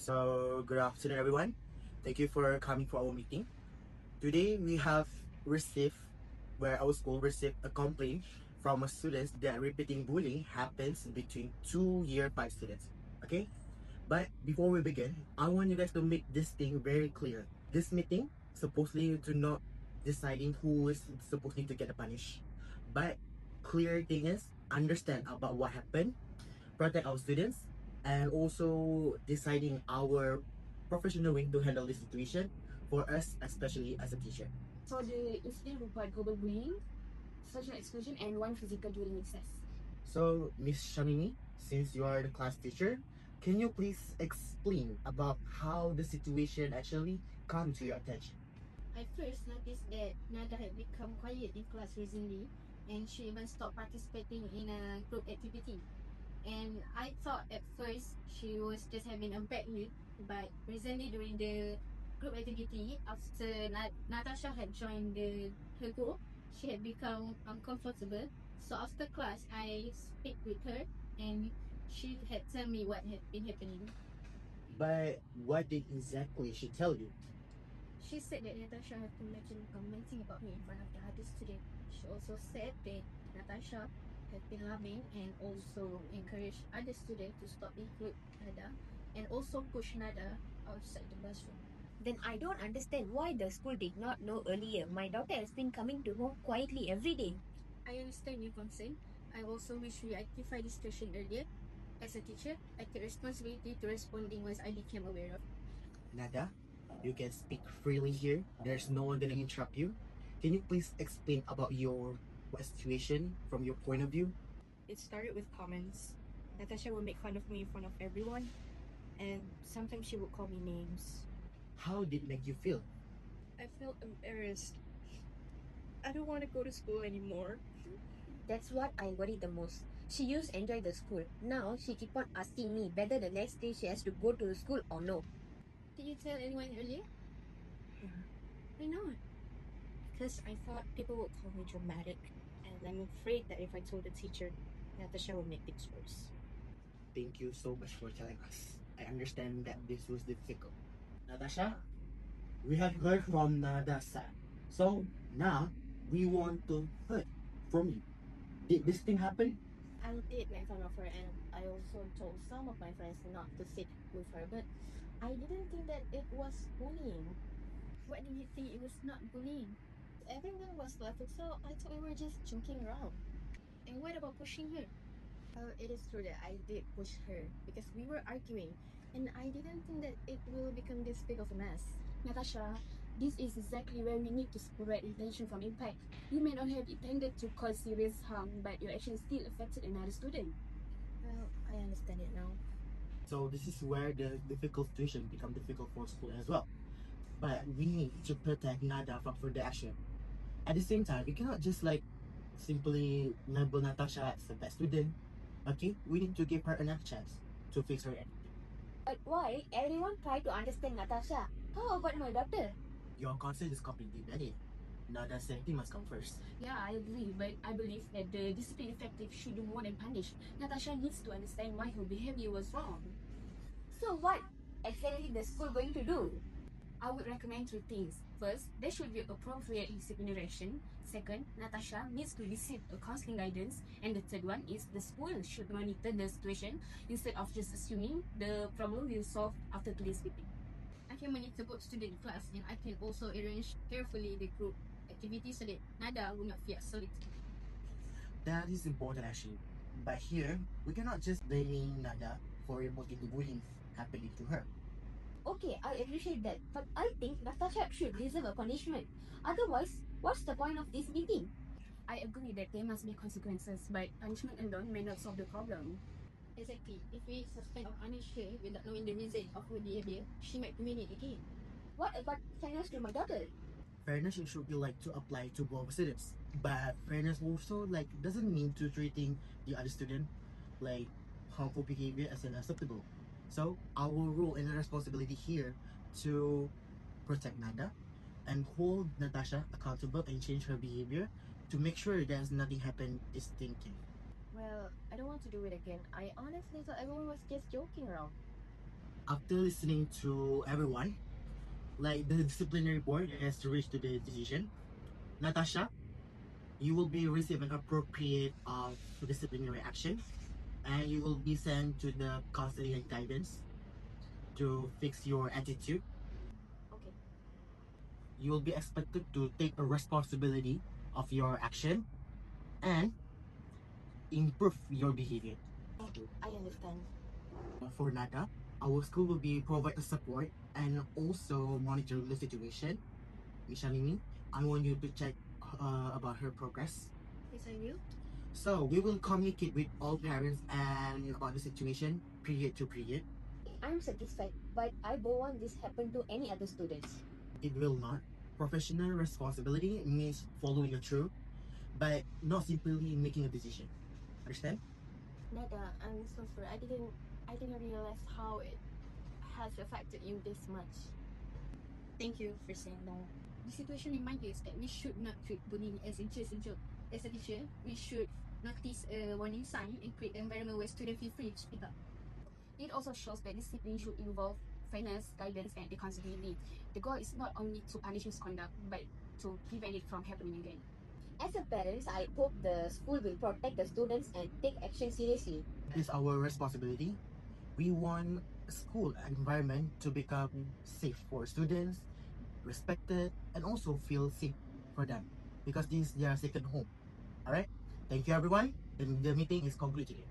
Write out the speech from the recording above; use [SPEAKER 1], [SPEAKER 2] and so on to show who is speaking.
[SPEAKER 1] So, good afternoon, everyone. Thank you for coming for our meeting. Today, we have received, where our school received a complaint from a student that repeating bullying happens between two year 5 students. Okay? But before we begin, I want you guys to make this thing very clear. This meeting, supposedly to not deciding who is supposedly to get a punish. But clear thing is, understand about what happened, protect our students, and also deciding our professional way to handle this situation for us, especially as a teacher.
[SPEAKER 2] So the incident required global bullying, social exclusion, and one physical during recess.
[SPEAKER 1] So, Miss Shamini, since you are the class teacher, can you please explain about how the situation actually come to your attention?
[SPEAKER 2] I first noticed that Nada had become quiet in class recently, and she even stopped participating in a group activity. And I thought at first she was just having a bad mood, but recently during the group activity, after Natasha had joined her group, she had become uncomfortable. So after class, I speak with her, and she had tell me what had been happening.
[SPEAKER 1] But what did exactly she tell you?
[SPEAKER 2] She said that Natasha had to mention commenting about me in front of the other student. She also said that Natasha had been loving and also encouraged other students to stop include Nada and also push Nada outside the classroom.
[SPEAKER 3] Then I don't understand why the school did not know earlier. My daughter has been coming to home quietly every day.
[SPEAKER 2] I understand your concern. I also wish we identified this situation earlier. As a teacher, I take responsibility to responding once I became aware of.
[SPEAKER 1] Nada, you can speak freely here. There's no one gonna interrupt you. Can you please explain about your situation from your point of view?
[SPEAKER 4] It started with comments. Natasha would make fun of me in front of everyone, and sometimes she would call me names.
[SPEAKER 1] How did it make you feel?
[SPEAKER 4] I felt embarrassed. I don't want to go to school anymore.
[SPEAKER 3] That's what I worry the most. She used to enjoy the school. Now she keep on asking me whether the next day she has to go to the school or no.
[SPEAKER 2] Did you tell anyone earlier?
[SPEAKER 4] Yeah,
[SPEAKER 2] Why not?
[SPEAKER 4] because I thought people would call me dramatic, and I'm afraid that if I told the teacher, Natasha would make things worse.
[SPEAKER 1] Thank you so much for telling us. I understand that this was difficult. Natasha, we have heard from Nadasa. So now we want to hear from you. Did this thing happen?
[SPEAKER 5] I did make fun of her, and I also told some of my friends not to sit with her, but I didn't think that it was bullying.
[SPEAKER 2] What did you think it was not bullying?
[SPEAKER 5] Everyone was laughing, so I thought we were just joking around.
[SPEAKER 2] And what about pushing her?
[SPEAKER 5] It is true that I did push her because we were arguing, and I didn't think that it will become this big of a mess.
[SPEAKER 2] Natasha, this is exactly where we need to separate intention from impact. You may not have intended to cause serious harm, but your action still affected another student.
[SPEAKER 5] Well, I understand it now.
[SPEAKER 1] So this is where the difficult situation become difficult for school as well. But we need to protect Nada from further action. At the same time, we cannot just like simply label Natasha as a bad student. Okay, we need to give her another chance to fix her attitude.
[SPEAKER 3] But why everyone try to understand Natasha? How about my daughter?
[SPEAKER 1] Your concern is completely valid. Nada's safety must come first.
[SPEAKER 2] Yeah, I agree, but I believe that the discipline effective should do more than punish. Natasha needs to understand why her behavior was wrong.
[SPEAKER 3] So what exactly the school going to do?
[SPEAKER 2] I would recommend three things. First, there should be appropriate disciplinary action. Second, Natasha needs to receive a counseling guidance. And the third one is the school should monitor the situation instead of just assuming the problem will solve after today's meeting. I can monitor both student in class, and I can also arrange carefully the group activities so that Nada will not feel isolated.
[SPEAKER 1] That is important actually. But here, we cannot just blame Nada for reporting the bullying happening to her.
[SPEAKER 3] Okay, I appreciate that, but I think Natasha should deserve a punishment. Otherwise, what's the point of this meeting?
[SPEAKER 2] I agree that there must be consequences, but punishment alone may not solve the problem. Exactly. If we suspend or punish her without knowing the reason of her behavior, she might commit it again.
[SPEAKER 3] What about fairness to my daughter?
[SPEAKER 1] Fairness should be like to apply to both students, but fairness also like doesn't mean to treating the other student like harmful behavior as unacceptable. So our role and responsibility here to protect Nada and hold Natasha accountable and change her behavior to make sure there's nothing happen is thinking.
[SPEAKER 5] Well, I don't want to do it again. I honestly thought everyone was just joking around.
[SPEAKER 1] After listening to everyone, like the disciplinary board has reached to the decision. Natasha, you will be receive an appropriate of disciplinary action, and you will be sent to the counseling and guidance to fix your attitude.
[SPEAKER 5] Okay.
[SPEAKER 1] You will be expected to take a responsibility of your action and improve your behavior.
[SPEAKER 5] I understand.
[SPEAKER 1] For Nada, our school will be provide the support and also monitor the situation. Mishalini, I want you to check about her progress.
[SPEAKER 2] Yes, I will.
[SPEAKER 1] So we will communicate with all parents and about the situation period to period.
[SPEAKER 3] I'm satisfied, but I don't want this happen to any other students.
[SPEAKER 1] It will not. Professional responsibility means following the truth, but not simply making a decision. Understand?
[SPEAKER 5] Nada, I'm so sorry. I didn't realize how it has affected you this much.
[SPEAKER 4] Thank you for saying no.
[SPEAKER 2] The situation reminds us that we should not treat bullying as just a joke. As a teacher, we should notice a warning sign and create an environment where students feel free to speak up.
[SPEAKER 6] It also shows that discipline should involve fairness, guidance, and accountability. The goal is not only to punish misconduct, but to prevent it from happening again.
[SPEAKER 3] As a parent, I hope the school will protect the students and take action seriously.
[SPEAKER 1] It is our responsibility. We want a school environment to become safe for students, respected, and also feel safe for them because this is their second home. All right. Thank you, everyone. The meeting is concluded.